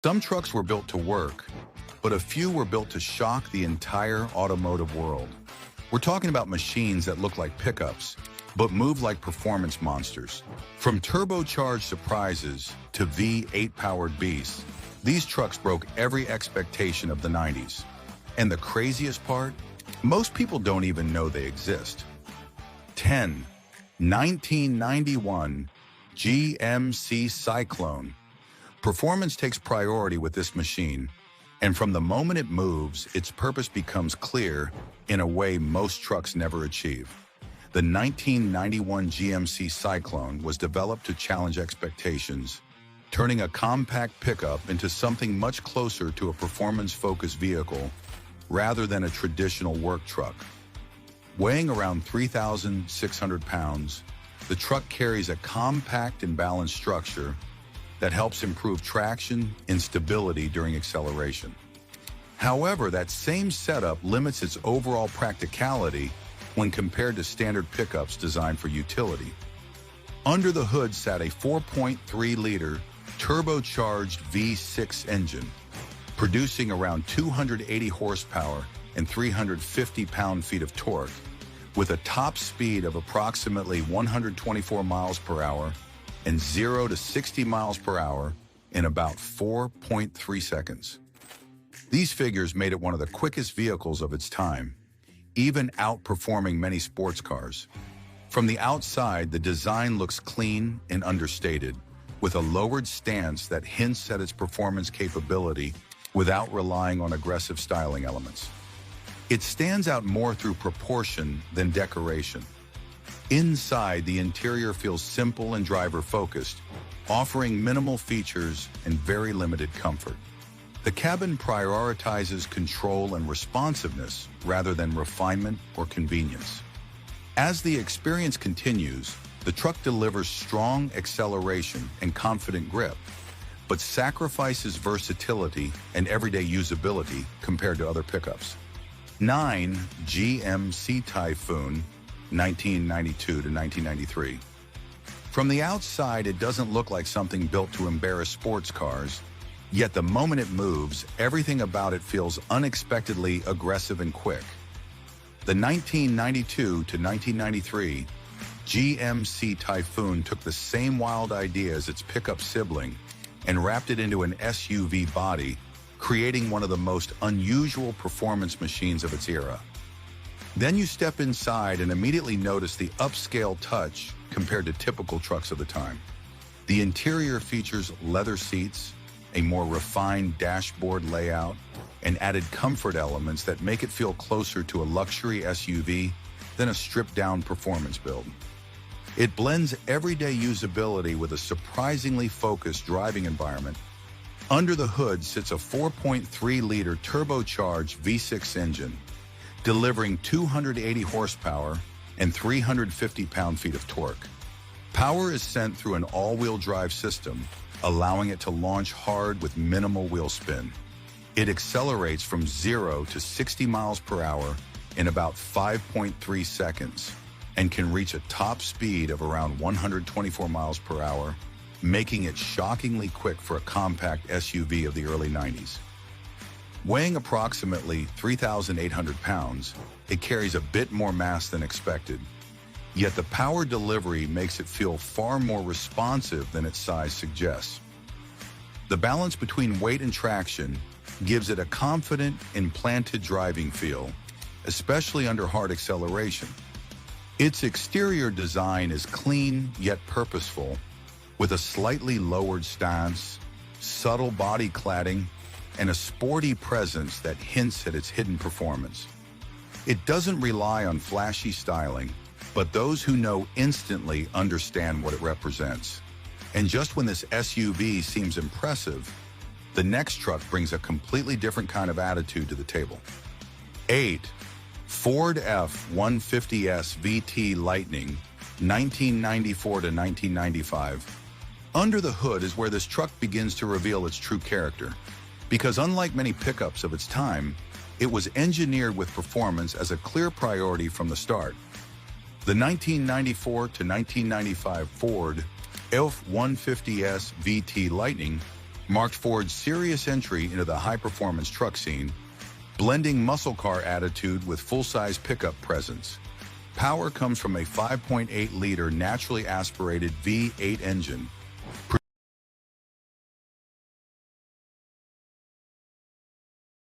Some trucks were built to work, but a few were built to shock the entire automotive world. We're talking about machines that look like pickups, but move like performance monsters. From turbocharged surprises to V8-powered beasts, these trucks broke every expectation of the 90s. And the craziest part? Most people don't even know they exist. 10. 1991 GMC Syclone. Performance takes priority with this machine, and from the moment it moves, its purpose becomes clear in a way most trucks never achieve. The 1991 GMC Syclone was developed to challenge expectations, turning a compact pickup into something much closer to a performance-focused vehicle rather than a traditional work truck. Weighing around 3,600 pounds, the truck carries a compact and balanced structure that helps improve traction and stability during acceleration. However, that same setup limits its overall practicality when compared to standard pickups designed for utility. Under the hood sat a 4.3-liter turbocharged V6 engine, producing around 280 horsepower and 350 pound-feet of torque, with a top speed of approximately 124 miles per hour and 0 to 60 miles per hour in about 4.3 seconds. These figures made it one of the quickest vehicles of its time, even outperforming many sports cars. From the outside, the design looks clean and understated, with a lowered stance that hints at its performance capability without relying on aggressive styling elements. It stands out more through proportion than decoration. Inside, the interior feels simple and driver-focused, offering minimal features and very limited comfort. The cabin prioritizes control and responsiveness rather than refinement or convenience. As the experience continues, the truck delivers strong acceleration and confident grip, but sacrifices versatility and everyday usability compared to other pickups. 9. GMC Typhoon, 1992 to 1993. From the outside, it doesn't look like something built to embarrass sports cars, yet the moment it moves, everything about it feels unexpectedly aggressive and quick. The 1992 to 1993 GMC Typhoon took the same wild idea as its pickup sibling and wrapped it into an SUV body, creating one of the most unusual performance machines of its era. Then you step inside and immediately notice the upscale touch compared to typical trucks of the time. The interior features leather seats, a more refined dashboard layout, and added comfort elements that make it feel closer to a luxury SUV than a stripped-down performance build. It blends everyday usability with a surprisingly focused driving environment. Under the hood sits a 4.3-liter turbocharged V6 engine, delivering 280 horsepower and 350 pound-feet of torque. Power is sent through an all-wheel drive system, allowing it to launch hard with minimal wheel spin. It accelerates from 0 to 60 miles per hour in about 5.3 seconds and can reach a top speed of around 124 miles per hour, making it shockingly quick for a compact SUV of the early 90s. Weighing approximately 3,800 pounds, it carries a bit more mass than expected, yet the power delivery makes it feel far more responsive than its size suggests. The balance between weight and traction gives it a confident, implanted driving feel, especially under hard acceleration. Its exterior design is clean yet purposeful, with a slightly lowered stance, subtle body cladding, and a sporty presence that hints at its hidden performance. It doesn't rely on flashy styling, but those who know instantly understand what it represents. And just when this SUV seems impressive, the next truck brings a completely different kind of attitude to the table. 8. Ford F-150S VT Lightning, 1994 to 1995. Under the hood is where this truck begins to reveal its true character, because unlike many pickups of its time, it was engineered with performance as a clear priority from the start. The 1994 to 1995 Ford F-150S VT Lightning marked Ford's serious entry into the high-performance truck scene, blending muscle car attitude with full-size pickup presence. Power comes from a 5.8-liter naturally aspirated V8 engine,